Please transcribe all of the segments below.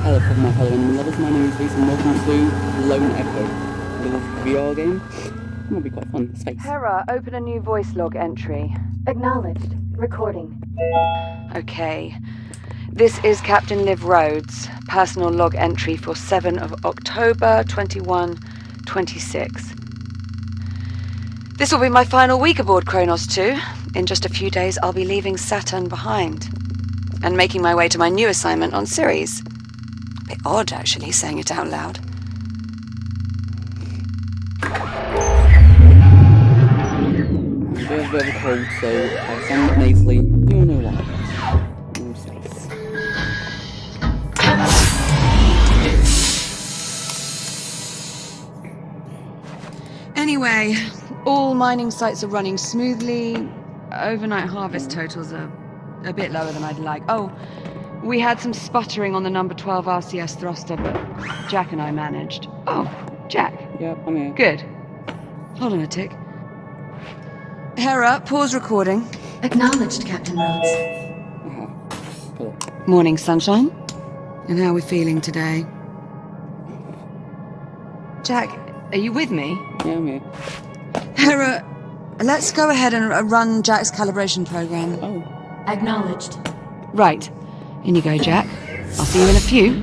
Hello from my fellow lovers, my name is Reese and welcome to Lone Echo, a little VR game. It might be quite fun. Space. Hera, open a new voice log entry. Acknowledged. Recording. Okay. This is Captain Liv Rhodes, personal log entry for 7 of October 2126. This will be my final week aboard Kronos 2. In just a few days, I'll be leaving Saturn behind and making my way to my new assignment on Ceres. A bit odd, actually, saying it out loud. I'm a bit of a cold, so I sound nasally. You'll know why. More space. Anyway, all mining sites are running smoothly. Overnight harvest totals are a bit lower than I'd like. Oh, we had some sputtering on the number 12 RCS thruster, but Jack and I managed. Oh, Jack. Yep, I'm here. Good. Hold on a tick. Hera, pause recording. Acknowledged, Captain Rhodes. Cool. Morning, sunshine. And how are we feeling today? Jack, are you with me? Yeah, I'm here. Hera, let's go ahead and run Jack's calibration program. Oh. Acknowledged. Right. In you go, Jack. I'll see you in a few.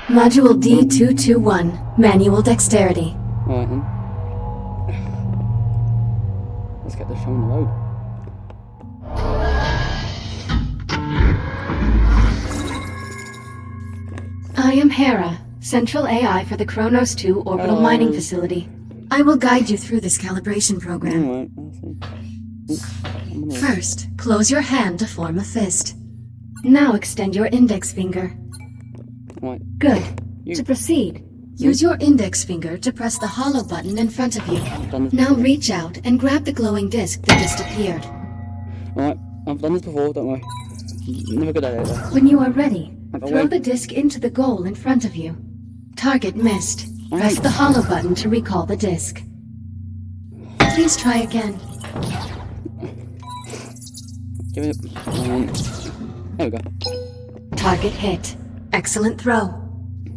Module D221. Manual dexterity. Alright then. Let's get this show on the road. I am Hera, Central AI for the Kronos 2 Orbital Mining Facility. I will guide you through this calibration program. Alright, I'll see. I'm on the way. First, close your hand to form a fist. Now extend your index finger. Right. Good. You. To proceed, use your index finger to press the hollow button in front of you. Done this Now before. reach out and grab the glowing disc that just appeared. Alright, I've done this before, don't worry. Never good at it though. When you are ready, Okay. throw the disc into the goal in front of you. Target missed. Press the hollow button to recall the disc. Please try again. Give it. There we go. Target hit. Excellent throw.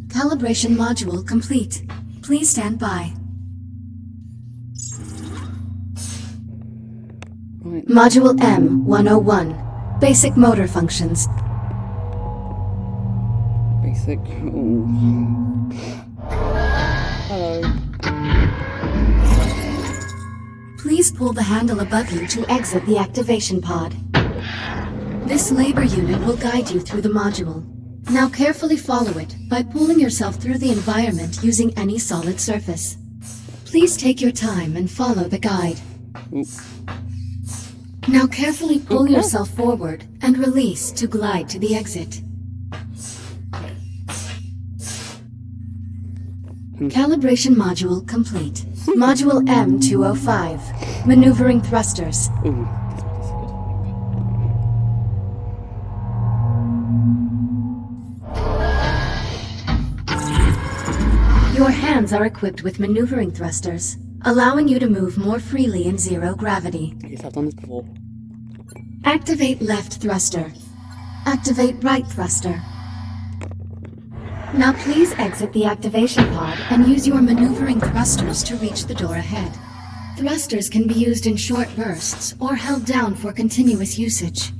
Calibration module complete. Please stand by. Right. Module M101. Basic motor functions. Basic. Ooh. Hello. Please pull the handle above you to exit the activation pod. This labor unit will guide you through the module. Now carefully follow it by pulling yourself through the environment using any solid surface. Please take your time and follow the guide. Ooh. Now carefully pull yourself forward and release to glide to the exit. Calibration module complete. Module M205. Maneuvering thrusters. Ooh. Your hands are equipped with maneuvering thrusters, allowing you to move more freely in zero gravity. Yes, I've done this before. Activate left thruster. Activate right thruster. Now please exit the activation pod and use your maneuvering thrusters to reach the door ahead. Thrusters can be used in short bursts or held down for continuous usage.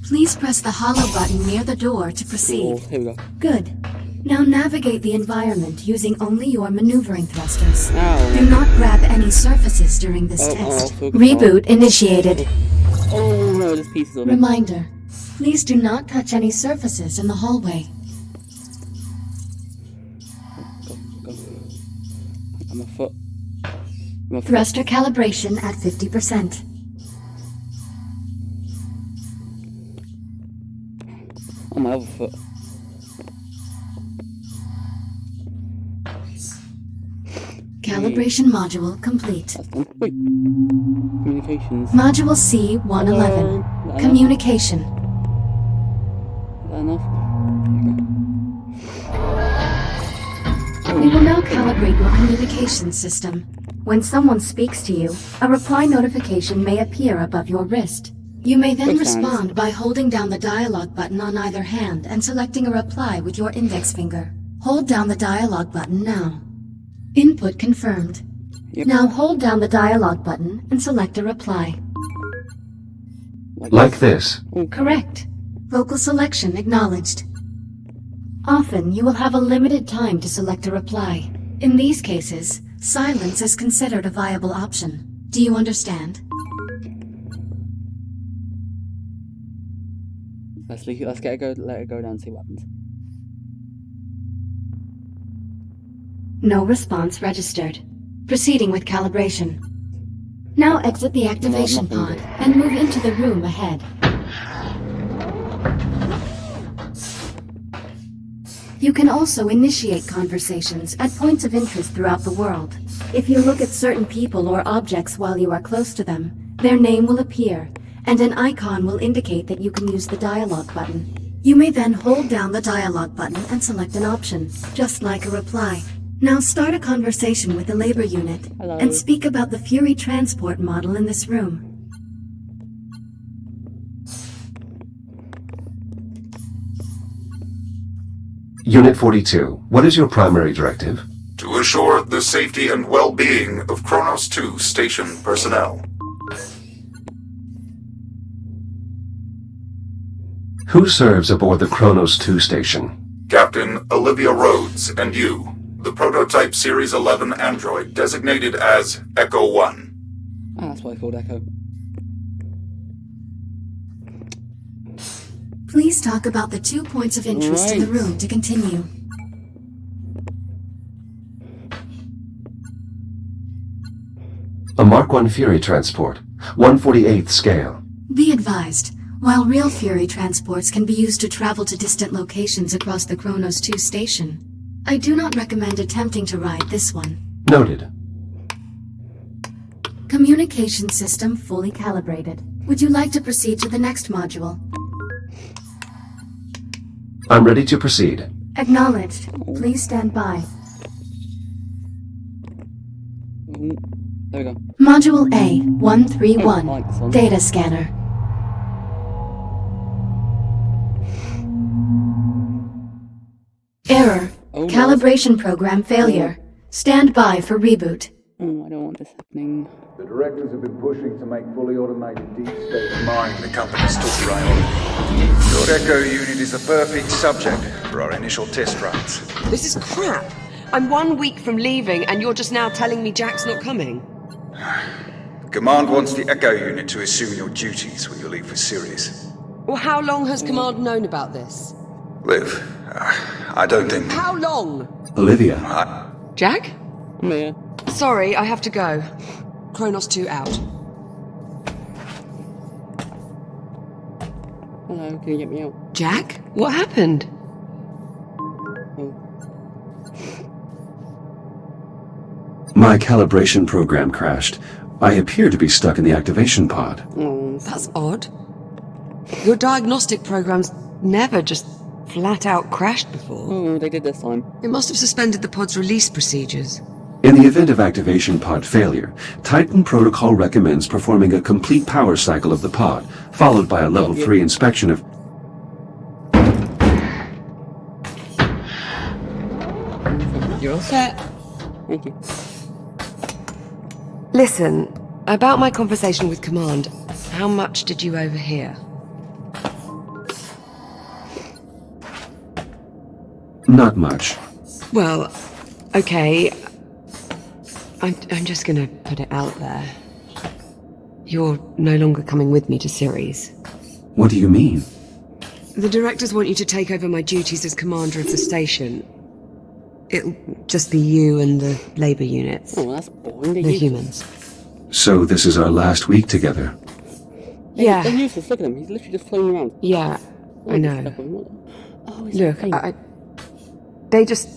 Please press the hollow button near the door to Oh, proceed. here we go. Good. Now navigate the environment using only your maneuvering thrusters. Ow. Do not grab any surfaces during this test. focus Reboot initiated. Oh no, there's pieces of it. Reminder, please do not touch any surfaces in the hallway. Go, go. I'm a foot. I'm a foot. Thruster calibration at 50%. On my other foot. Calibration module complete. That's done. Wait. Communications. Module C-111. Hello. Communication. Is that enough? We will now calibrate your communication system. When someone speaks to you, a reply notification may appear above your wrist. You may then Makes sense. respond by holding down the dialogue button on either hand and selecting a reply with your index finger. Hold down the dialogue button now. Input confirmed. Yep. Now hold down the dialogue button and select a reply. Like this. Correct. Vocal selection acknowledged. Often, you will have a limited time to select a reply. In these cases, silence is considered a viable option. Do you understand? Let's get it go. Let it go down and see what happens. No response registered. Proceeding with calibration. Now exit the activation nothing pod good. and move into the room ahead. You can also initiate conversations at points of interest throughout the world. If you look at certain people or objects while you are close to them, their name will appear, and an icon will indicate that you can use the dialogue button. You may then hold down the dialogue button and select an option, just like a reply. Now start a conversation with the labor unit, Hello. and speak about the Fury transport model in this room. Unit 42, what is your primary directive? To assure the safety and well-being of Kronos 2 station personnel. Who serves aboard the Kronos 2 station? Captain Olivia Rhodes and you, the prototype Series 11 android designated as Echo 1. Ah, that's why it's called Echo. Please talk about the 2 points of interest in the Right. room to continue. A Mark 1 Fury transport, 1/48th scale. Be advised, while real Fury transports can be used to travel to distant locations across the Kronos 2 station, I do not recommend attempting to ride this one. Noted. Communication system fully calibrated. Would you like to proceed to the next module? I'm ready to proceed. Acknowledged. Please stand by. There we go. Module A-131. I like this one. Data scanner. Error. Oh, Calibration program failure. Stand by for reboot. Oh, I don't want this happening. The directors have been pushing to make fully automated deep space mining the company's took right on. Your Echo unit is the perfect subject for our initial test runs. This is crap. I'm 1 week from leaving, and you're just now telling me Jack's not coming. Command wants the Echo unit to assume your duties when you leave for Sirius. Well, how long has Command known about this? Liv, I don't think... How long? Olivia. Jack? I'm here. Sorry, I have to go. Kronos 2 out. Hello, can you get me out? Jack? What happened? Oh. My calibration program crashed. I appear to be stuck in the activation pod. Oh, That's odd. Your diagnostic programs never just flat out crashed before. oh, they did this time. It must have suspended the pod's release procedures. In the event of activation pod failure, Titan Protocol recommends performing a complete power cycle of the pod, followed by a level 3 inspection of... You're all set. Thank you. Listen, about my conversation with Command, how much did you overhear? Not much. Well, okay. I'm just gonna put it out there. You're no longer coming with me to Ceres. What do you mean? The directors want you to take over my duties as commander of the station. It'll just be you and the labor units. Oh, that's boring. They're The useless. humans. So this is our last week together. Yeah. They're useless. Look at him. He's literally just floating around. Yeah, I know. Oh, it's Look, they just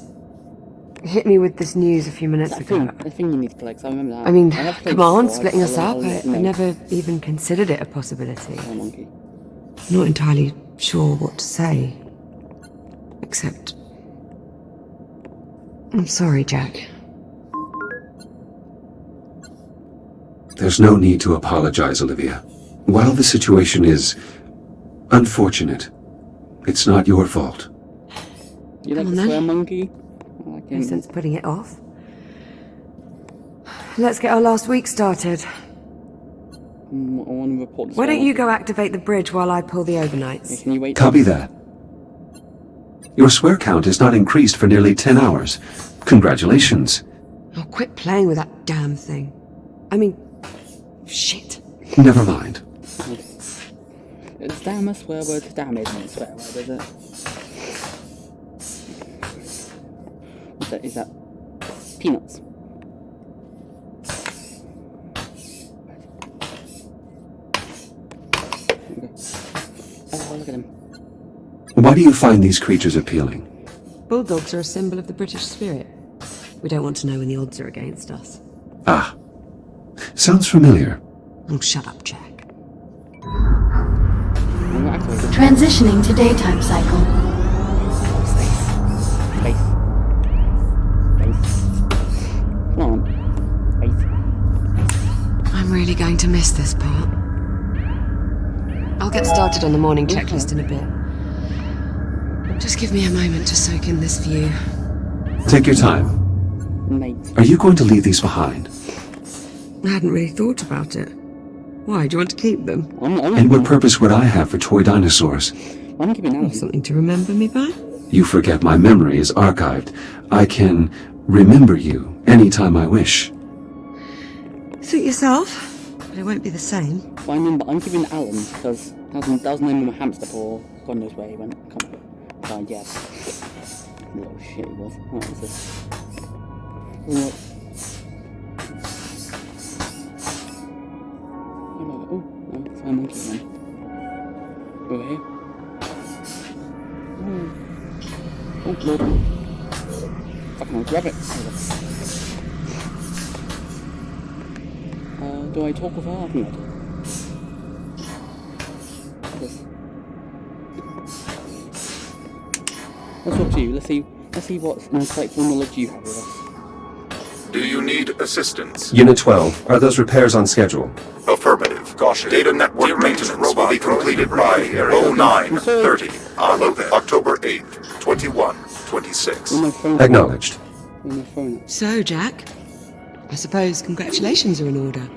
hit me with this news a few minutes that ago. thing, the thing you need to collect. I remember that. I mean, have played Command before, splitting us I'll up, let you I know. never even considered it a possibility. Oh, monkey. Not entirely sure what to say. Except... I'm sorry, Jack. There's no need to apologize, Olivia. While the situation is unfortunate, it's not your fault. You like Come the on, swear then. monkey? I like No him. sense putting it off. Let's get our last week started. I want to report this. Why don't one. you go activate the bridge while I pull the Yeah, overnights? can you wait? Copy that. Your swear count has not increased for nearly 10 hours. Congratulations. Oh, quit playing with that damn thing. I mean, shit. Never mind. It's damn a swear word. Damn isn't a swear word, is it? Is that peanuts? Okay. Oh, look at him. Why do you find these creatures appealing? Bulldogs are a symbol of the British spirit. We don't want to know when the odds are against us. Ah. Sounds familiar. Oh, shut up, Jack. I'm gonna activate this. Transitioning to daytime cycle. Space. Space. Space. Come on. Space. I'm really going to miss this part. I'll get started on the morning checklist in a bit. Just give me a moment to soak in this view. Take your time. Mate. Are you going to leave these behind? I hadn't really thought about it. Why, do you want to keep them? And what purpose would I have for toy dinosaurs? I'm keeping Alan. Something to remember me by? You forget my memory is archived. I can remember you anytime I wish. Suit yourself, but it won't be the same. I'm keeping Alan because that was the name of my hamster for God knows where he went. Can't remember. Yeah. Little shit he was. What is this? What? Oh, no, it's my monkey again. Over here. Oh, Lord. Fucking hell, grab it. Do I talk with her? I think I do. Yes. Let's talk to you. Let's see what insightful knowledge you have with us. Do you need assistance? Unit 12, are those repairs on schedule? Affirmative. Caution. Data network maintenance will be completed by 09:30 on October 8th, 2126. On my phone. Acknowledged. On my phone. So, Jack, I suppose congratulations are in order.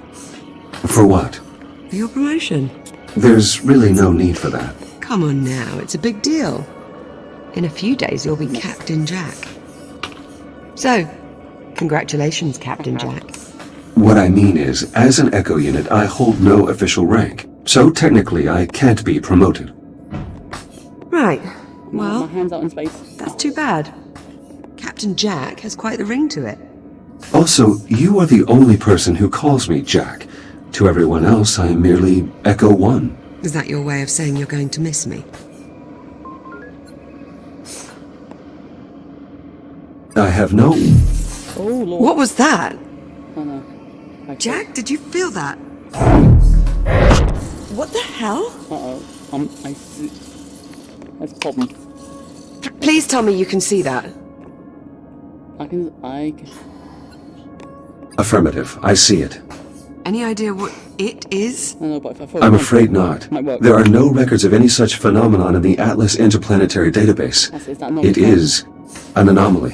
For what? For your promotion. There's really no need for that. Come on now, it's a big deal. In a few days you'll be Captain Jack. So, congratulations, Captain Jack. What I mean is, as an Echo unit, I hold no official rank. So technically, I can't be promoted. Right, My well, hand's out in space. that's too bad. Captain Jack has quite the ring to it. Also, you are the only person who calls me Jack. To everyone else, I am merely Echo 1. Is that your way of saying you're going to miss me? I have no... Oh, Lord. What was that? Oh, no. Jack, did you feel that? What the hell? Uh-oh. I see. That's a problem. Please tell me you can see that. I can... Affirmative, I see it. Any idea what it is? I don't know, but if I thought I'm afraid not. Might work. There are no records of any such phenomenon in the Atlas Interplanetary Database. Is that not It is an anomaly.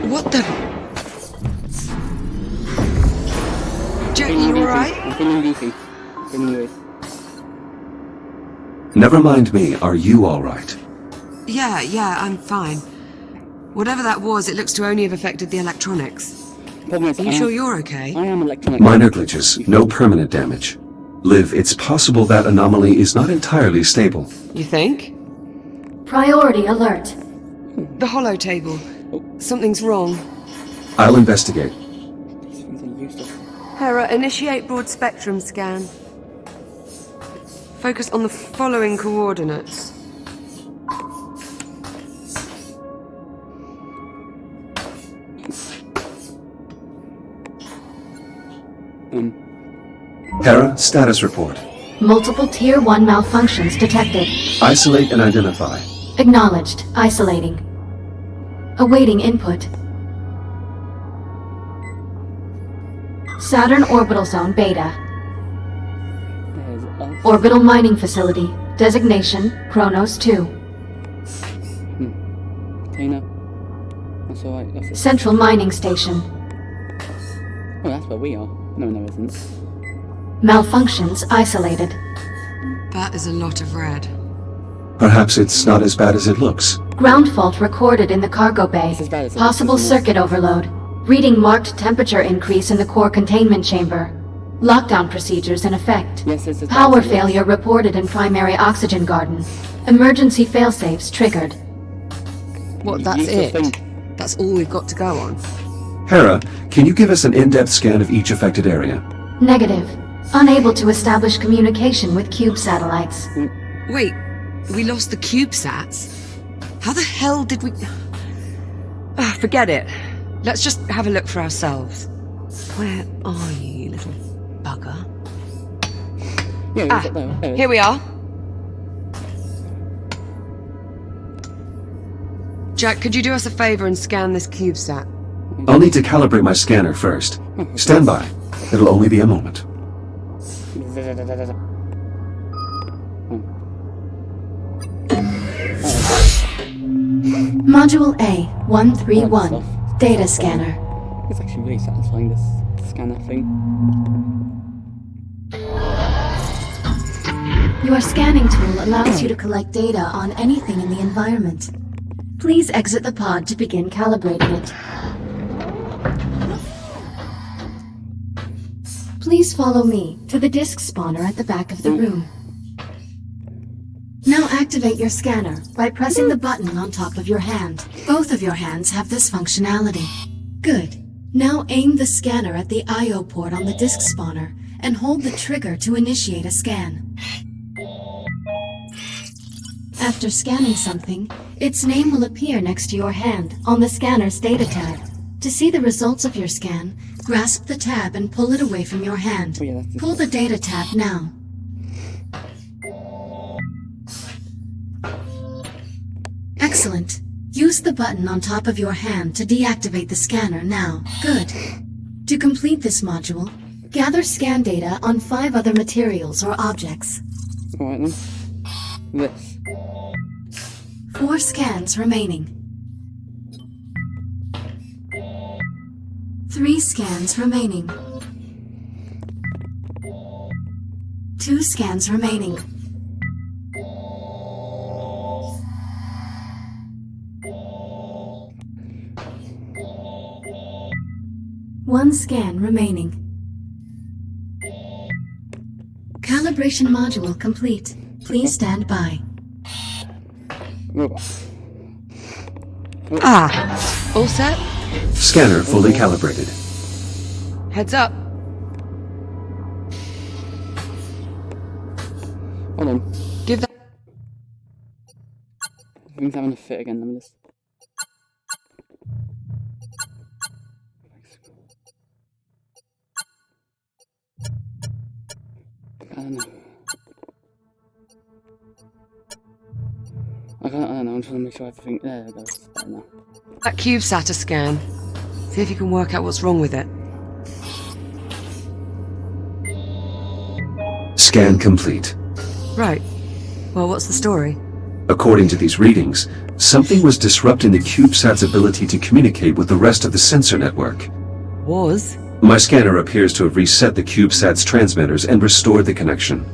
What the... Jack, you alright? I'm feeling goofy. Feeling weird. Never mind me, are you alright? Yeah, I'm fine. Whatever that was, it looks to only have affected the electronics. Problem is, Are you sure you're okay? I am electronic. Minor glitches, no permanent damage. Liv, it's possible that anomaly is not entirely stable. You think? Priority alert. The hollow table. Something's wrong. I'll investigate. These things are useless. Hera, initiate broad spectrum scan. Focus on the following coordinates. Hera, status report. Multiple Tier 1 malfunctions detected. Isolate and identify. Acknowledged. Isolating. Awaiting input. Saturn Orbital Zone Beta. There's us. Orbital Mining Facility. Designation, Kronos 2. Tina. That's alright. That's it. Central Mining Station. Oh, that's where we are. No, no, it isn't. Malfunctions isolated. That is a lot of red. Perhaps it's not as bad as it looks. Ground fault recorded in the cargo bay. It's as bad as it Possible looks, isn't it? circuit overload. Reading marked temperature increase in the core containment chamber. Lockdown procedures in effect. Yes, it's as bad Power as it looks. failure reported in primary oxygen garden. Emergency failsafes triggered. What, that's Useless it? thing. That's all we've got to go on? Hera, can you give us an in-depth scan of each affected area? Negative. Unable to establish communication with cube satellites. Wait, we lost the CubeSats? How the hell did we... Ah, forget it. Let's just have a look for ourselves. Where are you, you little bugger? Yeah, it's up there. There it is. Here we are. Jack, could you do us a favor and scan this CubeSat? I'll need to calibrate my scanner first. Stand by. It'll only be a moment. Module A-131. Data scanner. It's actually really satisfying, this scanner thing. Your scanning tool allows you to collect data on anything in the environment. Please exit the pod to begin calibrating it. Please follow me to the disk spawner at the back of the room. Now activate your scanner by pressing the button on top of your hand. Both of your hands have this functionality. Good. Now aim the scanner at the I/O port on the disk spawner and hold the trigger to initiate a scan. After scanning something, its name will appear next to your hand on the scanner's data tab. To see the results of your scan, grasp the tab and pull it away from your hand. Oh, yeah, that's Pull the data tab now. Excellent. Use the button on top of your hand to deactivate the scanner now. Good. To complete this module, gather scan data on 5 other materials or objects. Alright then. This. 4 scans remaining. 3 scans remaining. 2 scans remaining. One scan remaining. Calibration module complete. Please stand by. Robot. Ah, all set? Scanner fully calibrated. Heads up. Hold on. Give that... Things having a fit again, let me just... I don't know. I don't know, I'm trying to make sure everything... There it goes. It's better now. That CubeSat a scan. See if you can work out what's wrong with it. Scan complete. Right. Well, what's the story? According to these readings, something was disrupting the CubeSat's ability to communicate with the rest of the sensor network. Was? My scanner appears to have reset the CubeSat's transmitters and restored the connection.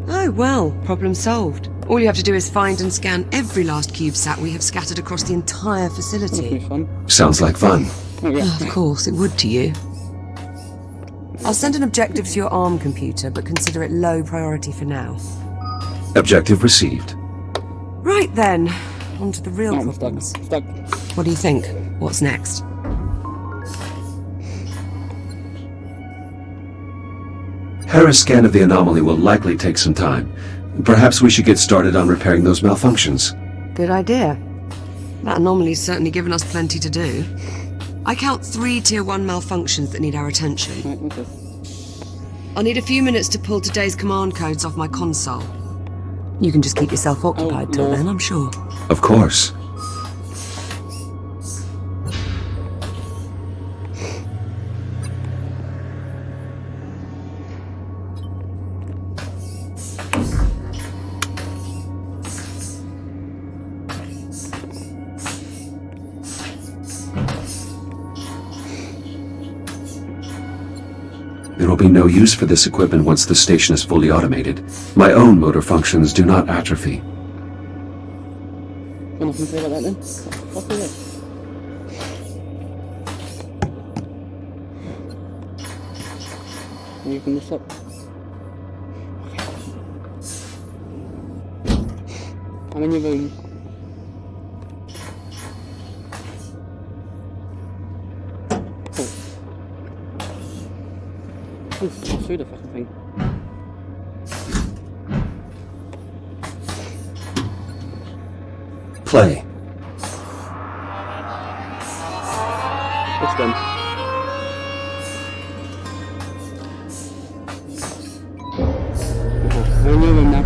Oh, well, problem solved. All you have to do is find and scan every last CubeSat we have scattered across the entire That'll be facility. fun. Sounds like fun. Oh yeah. Of course, it would to you. I'll send an objective to your ARM computer, but consider it low priority for now. Objective received. Right then, on to the real Oh, I'm stuck. problems. Stuck. What do you think? What's next? Hera's scan of the anomaly will likely take some time. Perhaps we should get started on repairing those malfunctions. Good idea. That anomaly's certainly given us plenty to do. I count 3 Tier 1 malfunctions that need our attention. Right, what's this? I'll need a few minutes to pull today's command codes off my console. You can just keep yourself occupied till Lord. then, I'm sure. Of course. be no use for this equipment once the station is fully automated. My own motor functions do not atrophy. Got nothing to say about that then? What is it? Can you open this up? I'm in your room. Oh, through the fucking thing. Play. Which one? I'm in your room now.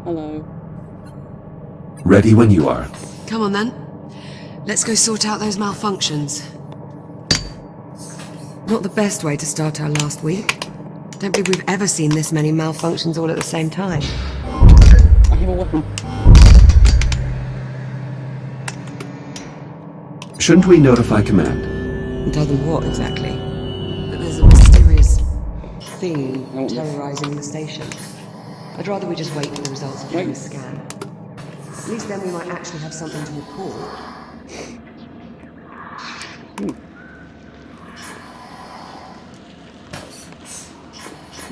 Hello. Ready when you are. Come on then. Let's go sort out those malfunctions. Not the best way to start our last week. Don't believe we've ever seen this many malfunctions all at the same time. I have a weapon. Shouldn't we notify command? Tell them what exactly? That there's a mysterious thing terrorizing the station. I'd rather we just wait for the results of the scan. At least then we might actually have something to report.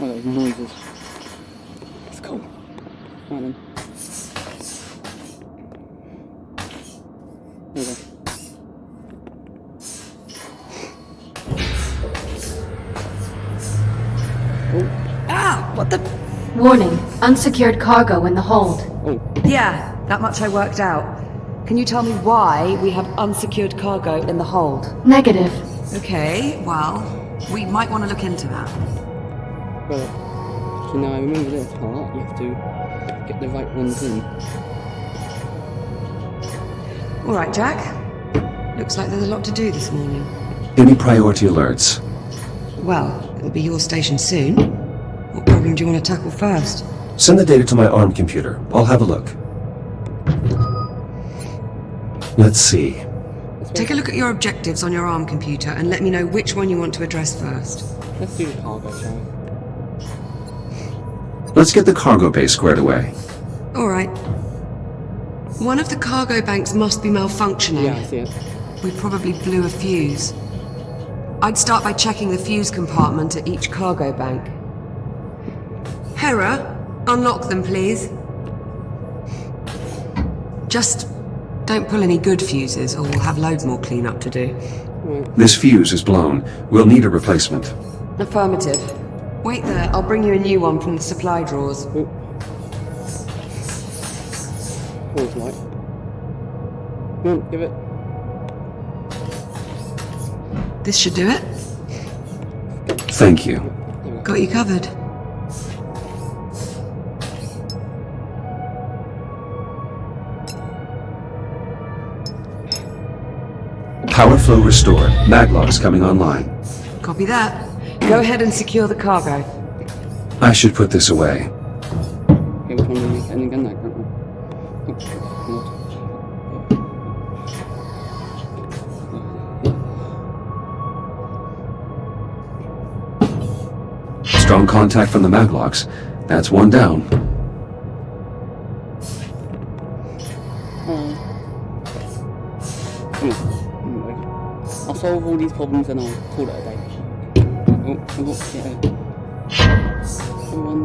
Oh, those noises. Let's go. Right then. There we go. Oh. Ah! What the... Warning, unsecured cargo in the hold. Oh. Yeah, that much I worked out. Can you tell me why we have unsecured cargo in the hold? Negative. Okay, well, we might want to look into that. Well, so now I remember this part, you have to get the right ones in. Alright, Jack. Looks like there's a lot to do this morning. Any priority alerts? Well, it'll be your station soon. What problem do you want to tackle first? Send the data to my ARM computer. I'll have a look. Let's see. Take a look at your objectives on your ARM computer and let me know which one you want to address first. Let's do the cargo, shall we? Let's get the cargo bay squared away. Alright. One of the cargo banks must be malfunctioning. Yeah, I see it. We probably blew a fuse. I'd start by checking the fuse compartment at each cargo bank. Hera, unlock them, please. Just don't pull any good fuses, or we'll have loads more cleanup to do. Right. This fuse is blown. We'll need a replacement. Affirmative. Wait there, I'll bring you a new one from the supply drawers. Oh. Always light. Come on, give it. This should do it. Thank you. Got you covered. Power flow restored. Maglocks coming online. Copy that. Go ahead and secure the cargo. I should put this away. Okay, which one do we make? And again, that can't we? Strong contact from the Maglocks. That's one down. Anyway, I'll solve all these problems and I'll call it a day. Oh, yeah. Come on.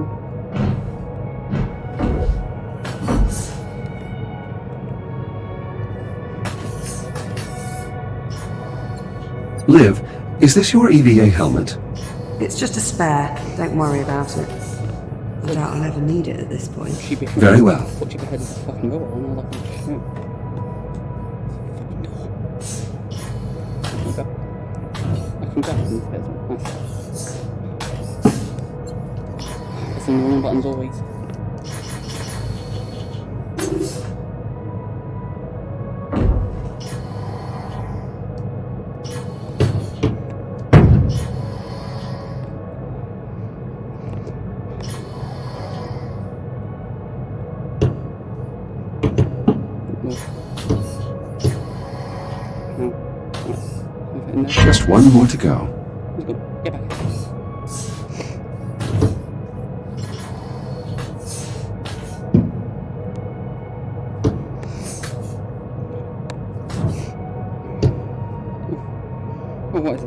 Liv, is this your EVA helmet? It's just a spare. Don't worry about it. I doubt I'll ever need it at this point. She'd be Very well. What she'd be headed to fucking go on, like, shit. Okay. I can go from this bit. Nice. Pressing the wrong buttons always. Just one more to go. Let's go. Get back. Oh, what is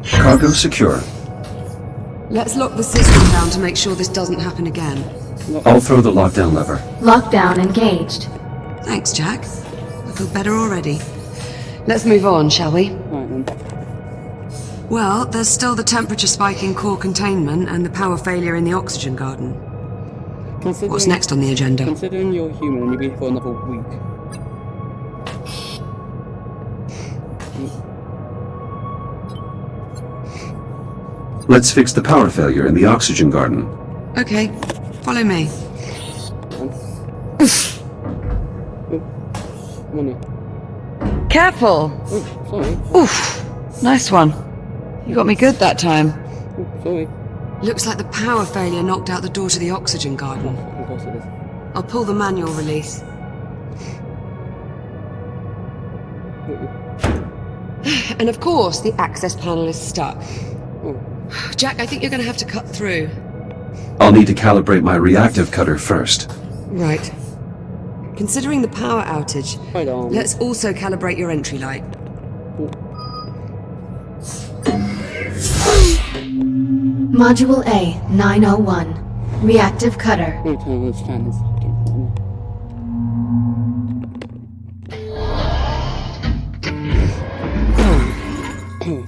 this? Cargo secure. Let's lock the system down to make sure this doesn't happen again. I'll throw the lockdown lever. Lockdown engaged. Thanks, Jack. I feel better already. Let's move on, shall we? Right then. Well, there's still the temperature spike in core containment and the power failure in the oxygen garden. What's next on the agenda? Considering you're human and you'll be here for another week. Let's fix the power failure in the oxygen garden. Okay, follow me. Come on here. Careful! Oh, sorry. Oof! Nice one. You got me good that time. Oh, sorry. Looks like the power failure knocked out the door to the oxygen garden. Of course it is. I'll pull the manual release. And of course, the access panel is stuck. Oh. Jack, I think you're going to have to cut through. I'll need to calibrate my reactive cutter first. Right. Considering the power outage, Right on. let's also calibrate your entry light. Module A, 901. Reactive cutter. Let me turn on this fan. It's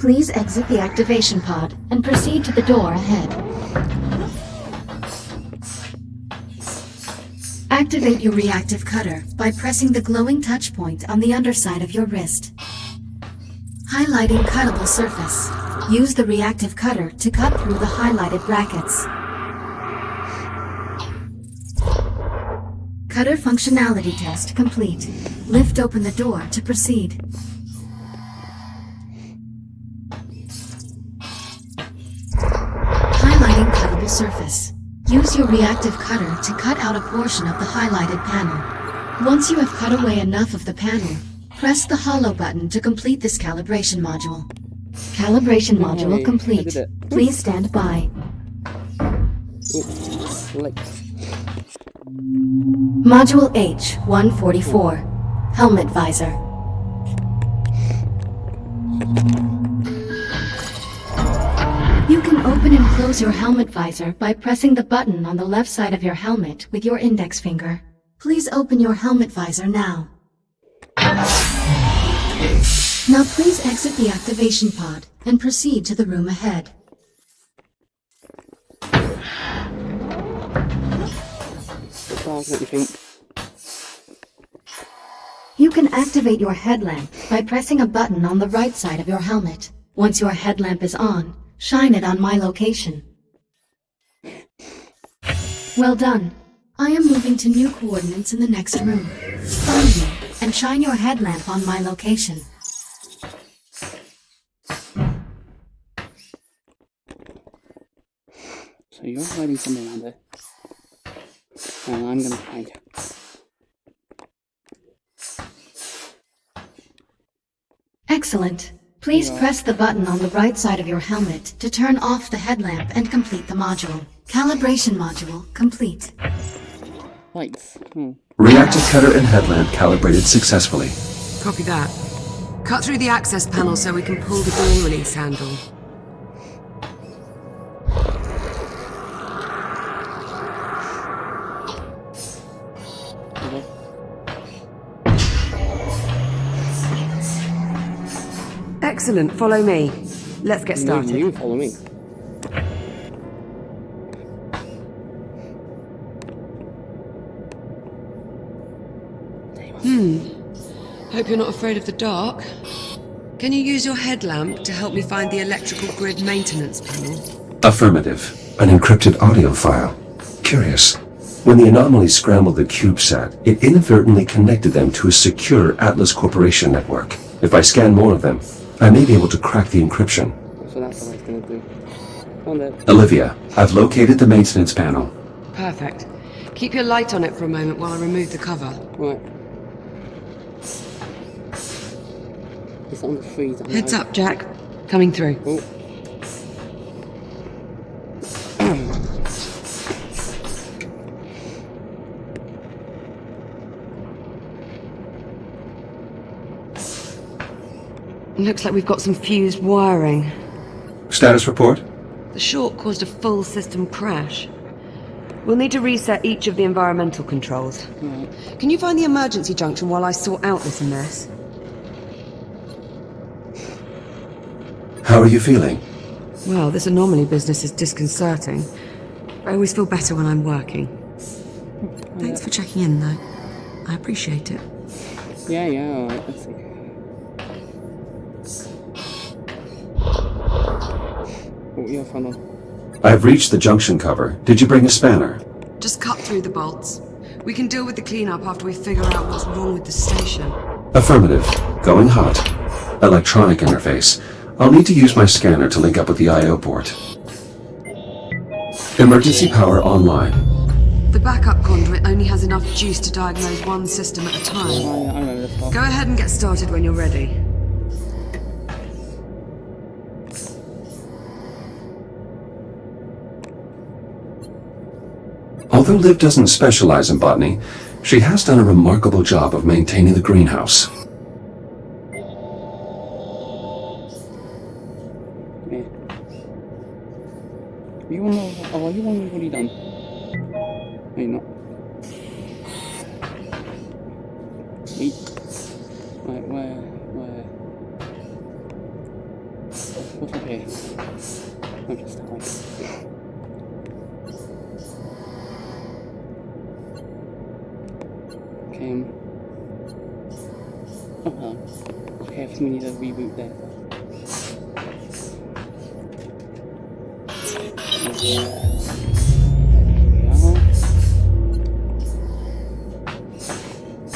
Please exit the activation pod and proceed to the door ahead. Activate your reactive cutter by pressing the glowing touch point on the underside of your wrist. Highlighting cuttable surface. Use the reactive cutter to cut through the highlighted brackets. Cutter functionality test complete. Lift open the door to proceed. Highlighting cuttable surface. Use your reactive cutter to cut out a portion of the highlighted panel. Once you have cut away enough of the panel, press the hollow button to complete this calibration module. Calibration module Yay, complete. I did it. Please stand by. Legs. Module H-144. Helmet visor. You can open and close your helmet visor by pressing the button on the left side of your helmet with your index finger. Please open your helmet visor now. Now please exit the activation pod and proceed to the room ahead. What do you think? You can activate your headlamp by pressing a button on the right side of your helmet. Once your headlamp is on, shine it on my location. Well done. I am moving to new coordinates in the next room. Find me and shine your headlamp on my location. So you're hiding somewhere around there. And I'm gonna find you. Excellent. Please press the button on the right side of your helmet to turn off the headlamp and complete the module. Calibration module complete. Lights. Reactive cutter and headlamp calibrated successfully. Copy that. Cut through the access panel so we can pull the door release handle. Excellent, follow me. Let's get started. You follow me. Hope you're not afraid of the dark. Can you use your headlamp to help me find the electrical grid maintenance panel? Affirmative. An encrypted audio file. Curious. When the anomaly scrambled the CubeSat, it inadvertently connected them to a secure Atlas Corporation network. If I scan more of them, I may be able to crack the encryption. So that's what I was gonna do. On there. Olivia, I've located the maintenance panel. Perfect. Keep your light on it for a moment while I remove the cover. Right. It's on the freeze. Heads up, Jack. Coming through. Oh. Looks like we've got some fused wiring. Status report? The short caused a full system crash. We'll need to reset each of the environmental controls. Right. Can you find the emergency junction while I sort out this mess? How are you feeling? Well, this anomaly business is disconcerting. I always feel better when I'm working. Thanks for checking in, though. I appreciate it. Yeah, alright, let's see. Oh, yeah, hold on. I've reached the junction cover. Did you bring a spanner? Just cut through the bolts. We can deal with the cleanup after we figure out what's wrong with the station. Affirmative. Going hot. Electronic interface. I'll need to use my scanner to link up with the I/O port. Emergency power online. The backup conduit only has enough juice to diagnose one system at a time. Oh, yeah, I remember this part. Go ahead and get started when you're ready. Although Liv doesn't specialize in botany, she has done a remarkable job of maintaining the greenhouse. Yeah. You wanna know? Oh, you wanna know what he done? No, you're not. Eat. Right, where? What's up here? I'm just tired. Okay, oh, hello. Okay, I think we need a reboot there.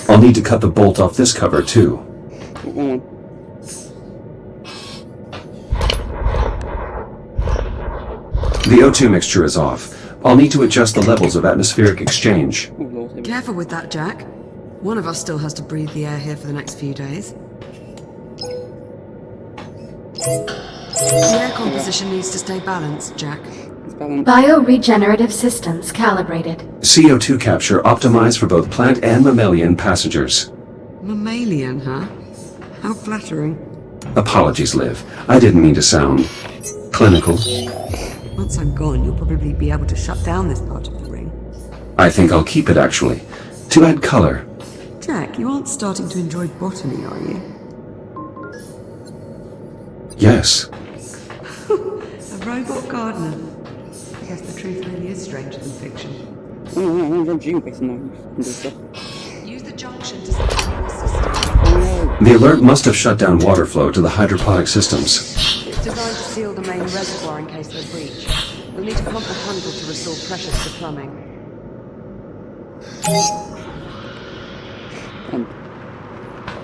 I'll need to cut the bolt off this cover, too. One. The O2 mixture is off. I'll need to adjust the levels of atmospheric exchange. Oh, Lord, here we go. Careful with that, Jack. One of us still has to breathe the air here for the next few days. The air composition needs to stay balanced, Jack. It's balanced. Bioregenerative systems calibrated. CO2 capture optimized for both plant and mammalian passengers. Mammalian, huh? How flattering. Apologies, Liv. I didn't mean to sound clinical. Once I'm gone, you'll probably be able to shut down this part of the ring. I think I'll keep it, actually, to add color. Jack, you aren't starting to enjoy botany, are you? Yes. A robot gardener. I guess the truth really is stranger than fiction. Oh, no, I'm not you, based on that. You can do stuff. Use the junction to set up the system. Oh, The alert must have shut down water flow to the hydroponic systems. It's designed to seal the main reservoir in case of a breach. We'll need to pump the tunnel to restore pressure to the plumbing.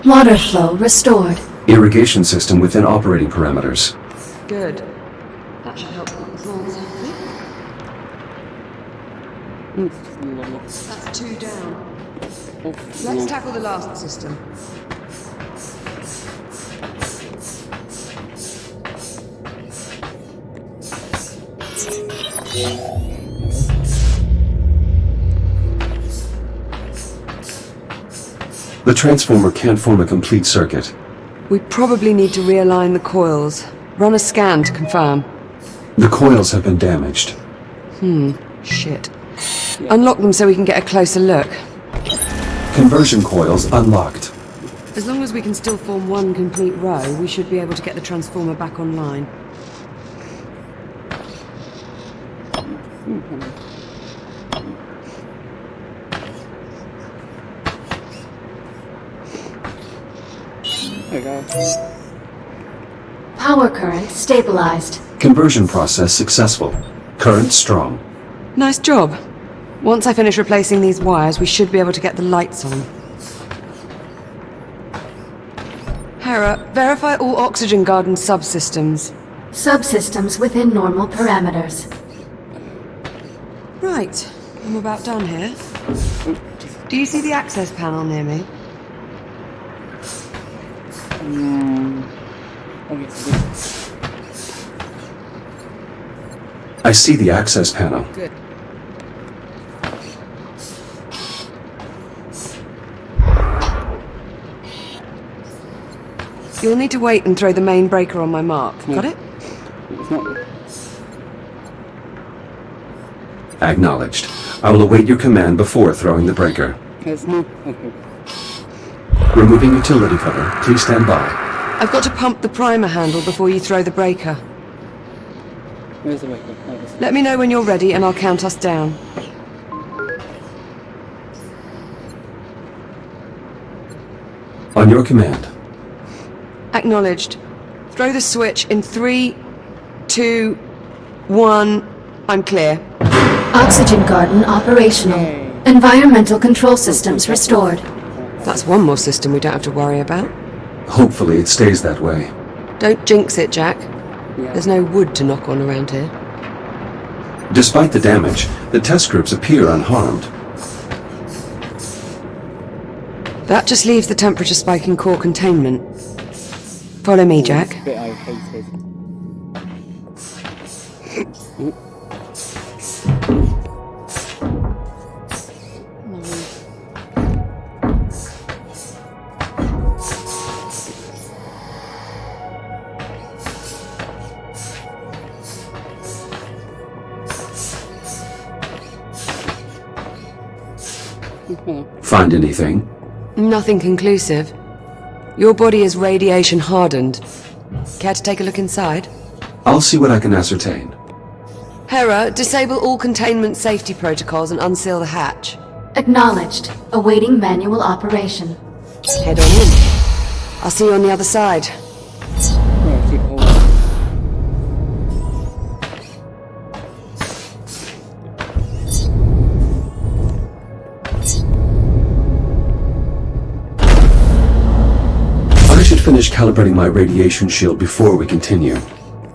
Water flow restored. Irrigation system within operating parameters. Good. That should help keep the plants healthy. no. It's just a lot. That's 2 down. Oh, Let's no. tackle the last system. The transformer can't form a complete circuit. We probably need to realign the coils. Run a scan to confirm. The coils have been damaged. Shit. Unlock them so we can get a closer look. Conversion coils unlocked. As long as we can still form one complete row, we should be able to get the transformer back online. There we go. Power current stabilized. Conversion process successful. Current strong. Nice job. Once I finish replacing these wires, we should be able to get the lights on. Hera, verify all oxygen garden subsystems. Subsystems within normal parameters. Right, I'm about done here. Do you see the access panel near me? Oh, yes, it is. I see the access panel. Good. You'll need to wait and throw the main breaker on my mark. Got it? It's not. Acknowledged. I will await your command before throwing the breaker. There's no. Okay. Removing utility cover. Please stand by. I've got to pump the primer handle before you throw the breaker. Where's the breaker? Oh, this. Let me know when you're ready and I'll count us down. On your command. Acknowledged. Throw the switch in 3, 2, 1. I'm clear. Oxygen garden operational. Environmental control systems restored. That's one more system we don't have to worry about. Hopefully it stays that way. Don't jinx it, Jack. Yeah. There's no wood to knock on around here. Despite the damage, the test groups appear unharmed. That just leaves the temperature spike in core containment. Follow me, Jack. This bit I hated. Find anything? Nothing conclusive. Your body is radiation hardened. Care to take a look inside? I'll see what I can ascertain. Hera, disable all containment safety protocols and unseal the hatch. Acknowledged. Awaiting manual operation. Head on in. I'll see you on the other side. Yeah, keep holding. I should finish calibrating my radiation shield before we continue.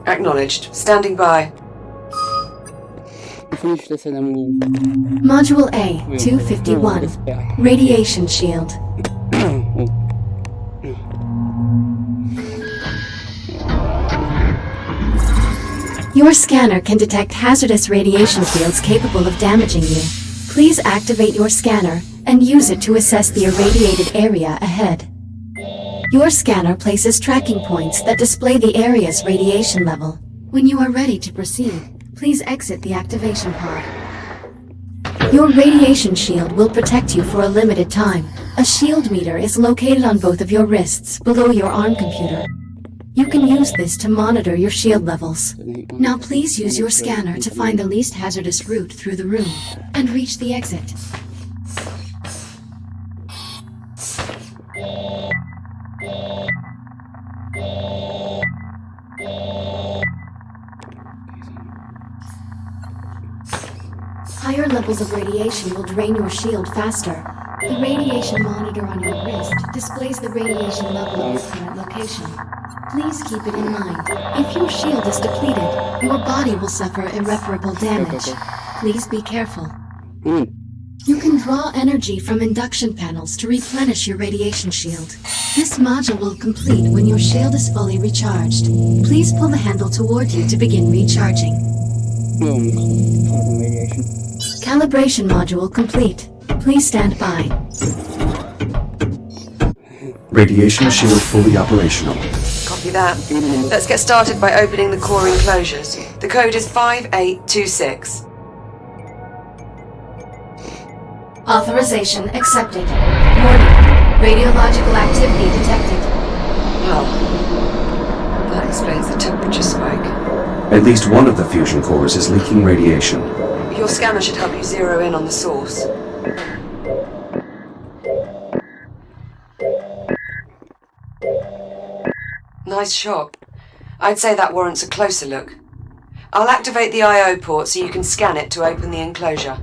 Acknowledged. Standing by. We'll finish this and then we'll. Module A, This 251. bit I hate. Radiation shield. Your scanner can detect hazardous radiation fields capable of damaging you. Please activate your scanner and use it to assess the irradiated area ahead. Your scanner places tracking points that display the area's radiation level. When you are ready to proceed, please exit the activation pod. Your radiation shield will protect you for a limited time. A shield meter is located on both of your wrists below your arm computer. You can use this to monitor your shield levels. Now please use your scanner to find the least hazardous route through the room and reach the exit. Higher levels of radiation will drain your shield faster. The radiation monitor on your wrist displays the radiation level of your current location. Please keep it in mind. If your shield is depleted, your body will suffer irreparable damage. Please be careful. You can draw energy from induction panels to replenish your radiation shield. This module will complete when your shield is fully recharged. Please pull the handle toward you to begin recharging. Radiation. Calibration module complete. Please stand by. Radiation shield fully operational. Copy that. Let's get started by opening the core enclosures. The code is 5826. Authorization accepted. Warning. Radiological activity detected. Well, that explains the temperature spike. At least one of the fusion cores is leaking radiation. Your scanner should help you zero in on the source. Nice shot. I'd say that warrants a closer look. I'll activate the I/O port so you can scan it to open the enclosure.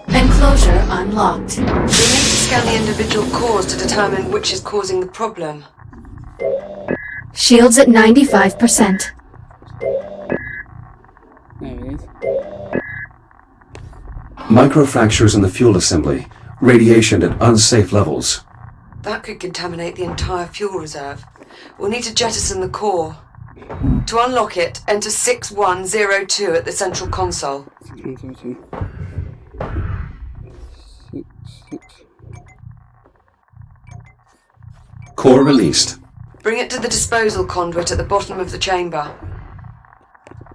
Enclosure unlocked. We need to scan the individual cores to determine which is causing the problem. Shields at 95%. There it is. Microfractures in the fuel assembly. Radiation at unsafe levels. That could contaminate the entire fuel reserve. We'll need to jettison the core. To unlock it, enter 6102 at the central console. 6102. 6. Core released. Bring it to the disposal conduit at the bottom of the chamber.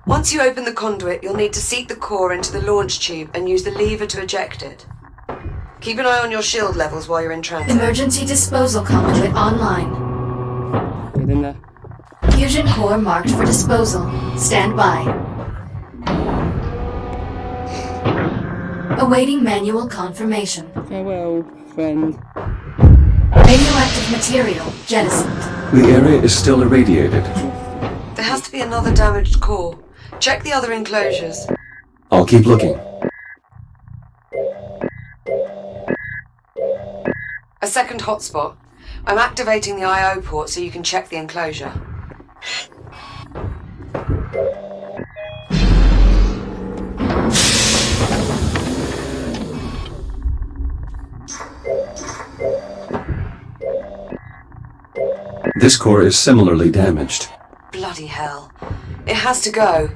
Once you open the conduit, you'll need to seat the core into the launch tube and use the lever to eject it. Keep an eye on your shield levels while you're in transit. Emergency disposal conduit online. Get in there. Fusion core marked for disposal. Stand by. Awaiting manual confirmation. Farewell, friend. Radioactive material jettisoned. The area is still irradiated. There has to be another damaged core. Check the other enclosures. I'll keep looking. A second hotspot. I'm activating the I/O port so you can check the enclosure. This core is similarly damaged. Bloody hell. It has to go.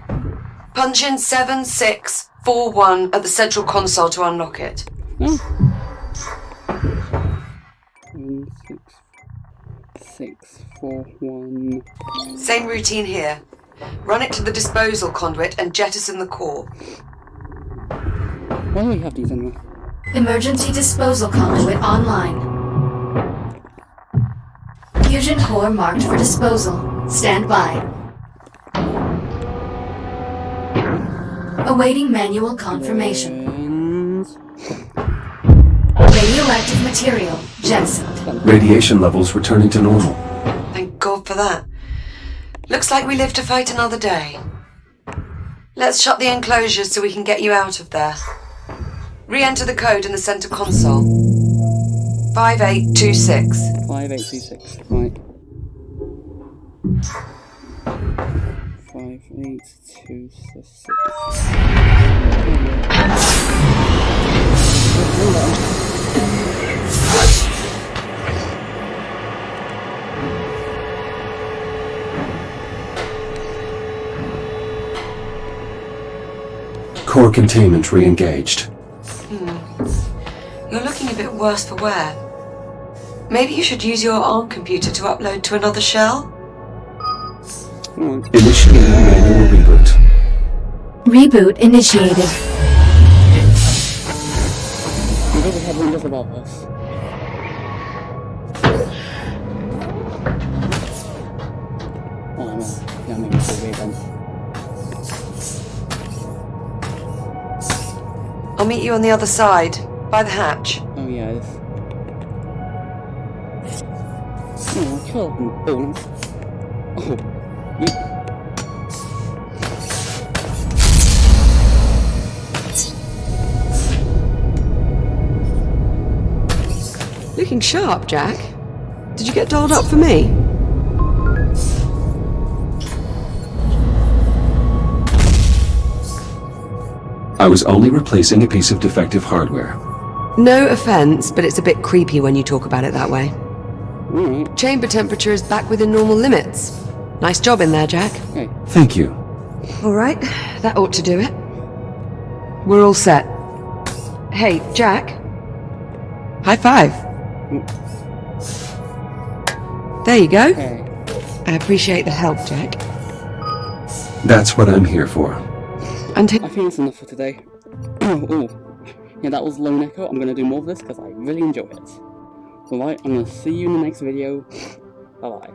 Punch in 7641 at the central console to unlock it. No. 641. Same routine here. Run it to the disposal conduit and jettison the core. Why do we have these anyway? Emergency disposal conduit online. Fusion core marked for disposal. Stand by. Awaiting manual confirmation. Radioactive material jettisoned. Radiation levels returning to normal. Thank God for that. Looks like we live to fight another day. Let's shut the enclosures so we can get you out of there. Re-enter the code in the center console. 5826. 5826, right. 5826. Core containment re-engaged. You're looking a bit worse for wear. Maybe you should use your ARM computer to upload to another shell? Initiating manual reboot. Reboot initiated. We really had one just about us. Oh no, yeah, maybe it's the way then. I'll meet you on the other side, by the hatch. Oh yeah, this. Oh, kill them bones. Oh, you. Looking sharp, Jack. Did you get dolled up for me? I was only replacing a piece of defective hardware. No offense, but it's a bit creepy when you talk about it that way. Alright, Chamber temperature is back within normal limits. Nice job in there, Jack. okay. Thank you. All right, that ought to do it. We're all set. Hey, Jack. High five. There you go. Okay. I appreciate the help, Jack. That's what I'm here for. I think that's enough for today. Oh, yeah, that was Lone Echo. I'm going to do more of this because I really enjoy it. Alright, I'm going to see you in the next video. Bye-bye.